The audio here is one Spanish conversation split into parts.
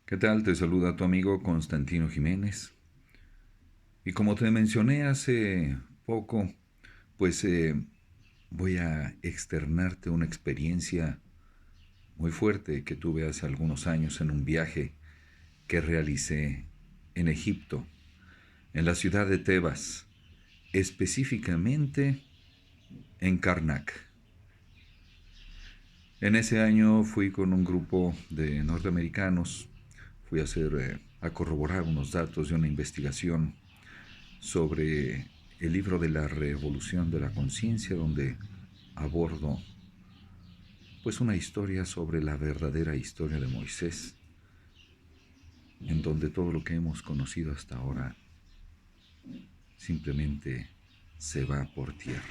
¿Qué tal? Te saluda tu amigo Constantino Jiménez. Y como te mencioné hace poco, pues voy a externarte una experiencia muy fuerte que tuve hace algunos años en un viaje que realicé en Egipto, en la ciudad de Tebas, específicamente en Karnak. En ese año fui con un grupo de norteamericanos, fui a corroborar unos datos de una investigación sobre el libro de la Revolución de la Conciencia, donde abordo pues una historia sobre la verdadera historia de Moisés, en donde todo lo que hemos conocido hasta ahora simplemente se va por tierra,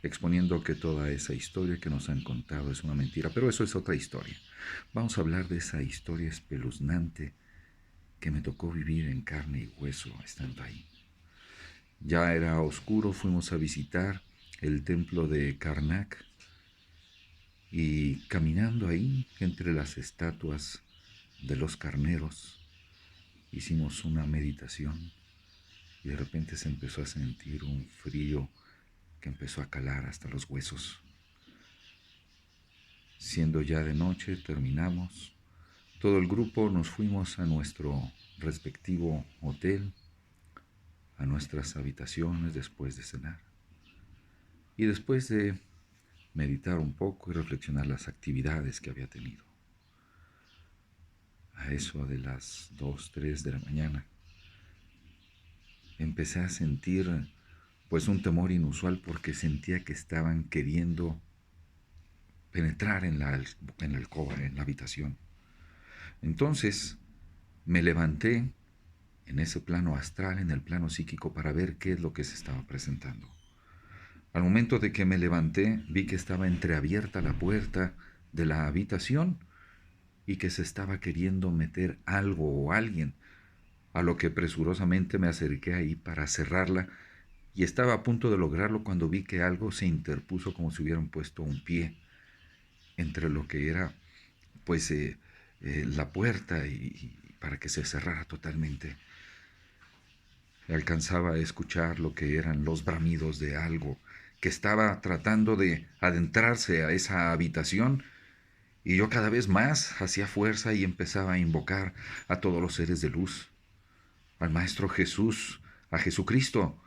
exponiendo que toda esa historia que nos han contado es una mentira, pero eso es otra historia. Vamos a hablar de esa historia espeluznante que me tocó vivir en carne y hueso estando ahí. Ya era oscuro, fuimos a visitar el templo de Karnak y caminando ahí entre las estatuas de los carneros hicimos una meditación y de repente se empezó a sentir un frío que empezó a calar hasta los huesos. Siendo ya de noche, terminamos. Todo el grupo nos fuimos a nuestro respectivo hotel, a nuestras habitaciones después de cenar. Y después de meditar un poco y reflexionar las actividades que había tenido, a eso de las 2, 3 de la mañana, empecé a sentir pues un temor inusual porque sentía que estaban queriendo penetrar en la alcoba, en la habitación. Entonces me levanté en ese plano astral, en el plano psíquico, para ver qué es lo que se estaba presentando. Al momento de que me levanté, vi que estaba entreabierta la puerta de la habitación y que se estaba queriendo meter algo o alguien, a lo que presurosamente me acerqué ahí para cerrarla y estaba a punto de lograrlo cuando vi que algo se interpuso como si hubieran puesto un pie entre lo que era pues la puerta y para que se cerrara totalmente. Alcanzaba a escuchar lo que eran los bramidos de algo que estaba tratando de adentrarse a esa habitación y yo cada vez más hacía fuerza y empezaba a invocar a todos los seres de luz, al Maestro Jesús, a Jesucristo,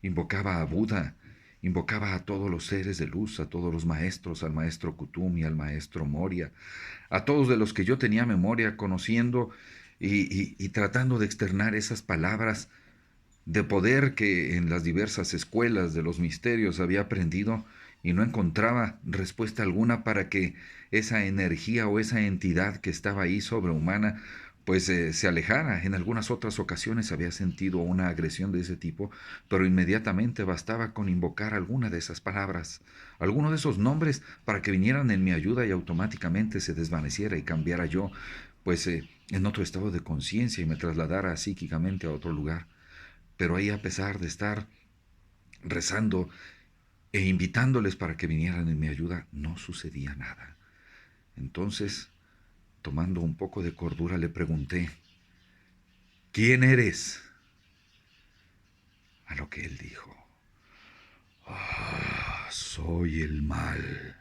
invocaba a Buda, invocaba a todos los seres de luz, a todos los maestros, al maestro Kutumi, al maestro Moria, a todos de los que yo tenía memoria, conociendo y tratando de externar esas palabras de poder que en las diversas escuelas de los misterios había aprendido y no encontraba respuesta alguna para que esa energía o esa entidad que estaba ahí sobrehumana pues se alejara. En algunas otras ocasiones había sentido una agresión de ese tipo, pero inmediatamente bastaba con invocar alguna de esas palabras, alguno de esos nombres para que vinieran en mi ayuda y automáticamente se desvaneciera y cambiara yo pues en otro estado de conciencia y me trasladara psíquicamente a otro lugar. Pero ahí, a pesar de estar rezando e invitándoles para que vinieran en mi ayuda, no sucedía nada. Entonces, tomando un poco de cordura, le pregunté, ¿quién eres? A lo que él dijo, soy el mal.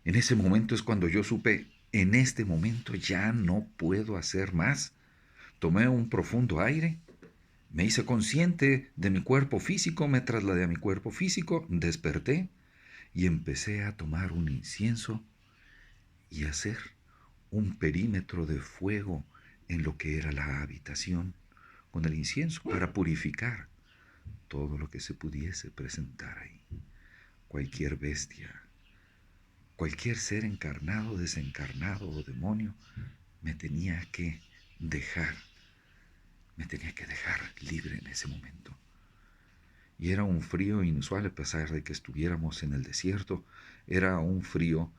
En ese momento es cuando yo supe, en este momento ya no puedo hacer más. Tomé un profundo aire, me hice consciente de mi cuerpo físico, me trasladé a mi cuerpo físico, desperté y empecé a tomar un incienso y a hacer un perímetro de fuego en lo que era la habitación con el incienso para purificar todo lo que se pudiese presentar ahí. Cualquier bestia, cualquier ser encarnado, desencarnado o demonio me tenía que dejar, me tenía que dejar libre en ese momento. Y era un frío inusual a pesar de que estuviéramos en el desierto, era un frío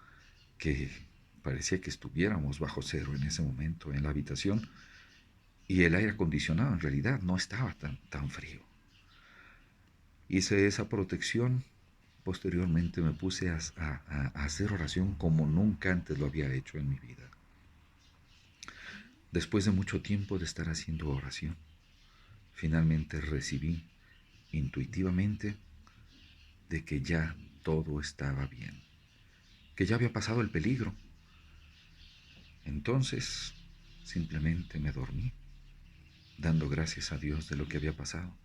que parecía que estuviéramos bajo cero en ese momento en la habitación y el aire acondicionado en realidad no estaba tan frío. Hice esa protección, posteriormente me puse a hacer oración como nunca antes lo había hecho en mi vida. Después de mucho tiempo de estar haciendo oración, finalmente recibí intuitivamente de que ya todo estaba bien, que ya había pasado el peligro. Entonces, simplemente me dormí, dando gracias a Dios de lo que había pasado.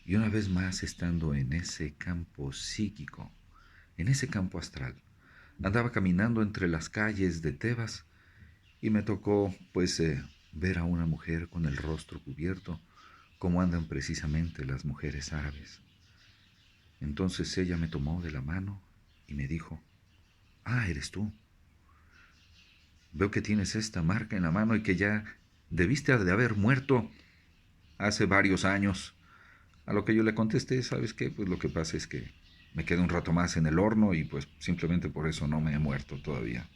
Y una vez más estando en ese campo psíquico, en ese campo astral, andaba caminando entre las calles de Tebas y me tocó ver a una mujer con el rostro cubierto, como andan precisamente las mujeres árabes. Entonces ella me tomó de la mano y me dijo: ah, eres tú. Veo que tienes esta marca en la mano y que ya debiste de haber muerto hace varios años. A lo que yo le contesté: ¿sabes qué? Pues lo que pasa es que me quedé un rato más en el horno y pues simplemente por eso no me he muerto todavía.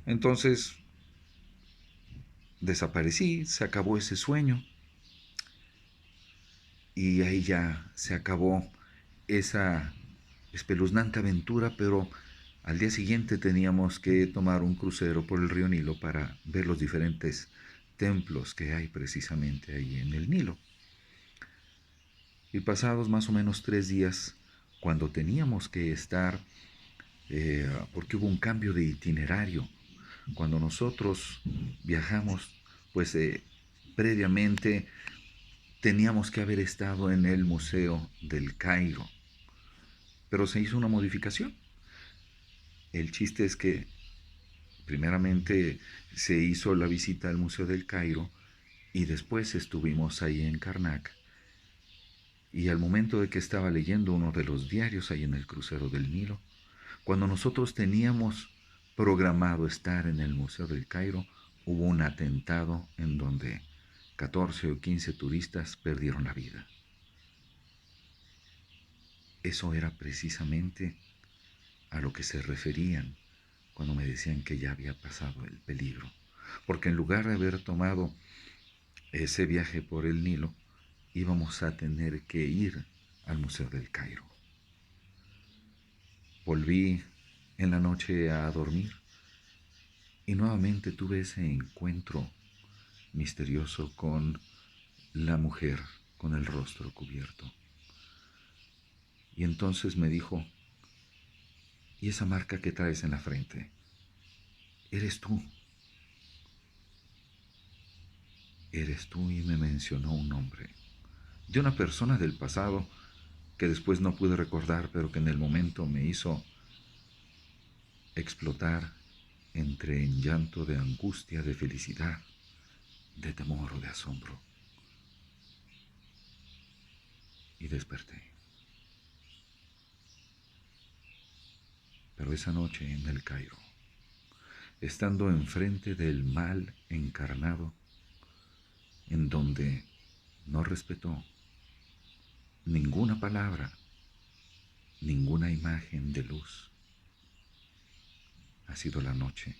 Entonces desaparecí, se acabó ese sueño y ahí ya se acabó esa espeluznante aventura, pero al día siguiente teníamos que tomar un crucero por el río Nilo para ver los diferentes templos que hay precisamente ahí en el Nilo. Y pasados más o menos 3 días, cuando teníamos que estar, porque hubo un cambio de itinerario, cuando nosotros viajamos, pues previamente teníamos que haber estado en el Museo del Cairo, pero se hizo una modificación. El chiste es que primeramente se hizo la visita al Museo del Cairo y después estuvimos ahí en Karnak. Y al momento de que estaba leyendo uno de los diarios ahí en el crucero del Nilo, cuando nosotros teníamos programado estar en el Museo del Cairo, hubo un atentado en donde 14 o 15 turistas perdieron la vida. Eso era precisamente a lo que se referían cuando me decían que ya había pasado el peligro. Porque en lugar de haber tomado ese viaje por el Nilo, íbamos a tener que ir al Museo del Cairo. Volví en la noche a dormir y nuevamente tuve ese encuentro misterioso con la mujer con el rostro cubierto. Y entonces me dijo: ¿y esa marca que traes en la frente? Eres tú. Eres tú. Y me mencionó un nombre de una persona del pasado que después no pude recordar, pero que en el momento me hizo explotar entre en llanto de angustia, de felicidad, de temor o de asombro. Y desperté. Pero esa noche en el Cairo, estando enfrente del mal encarnado, en donde no respetó ninguna palabra, ninguna imagen de luz, ha sido la noche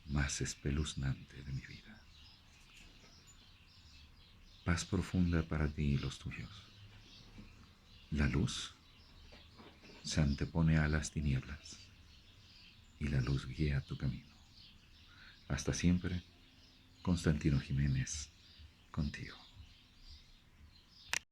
más espeluznante de mi vida. Paz profunda para ti y los tuyos. La luz se antepone a las tinieblas y la luz guía tu camino. Hasta siempre, Constantino Jiménez, contigo.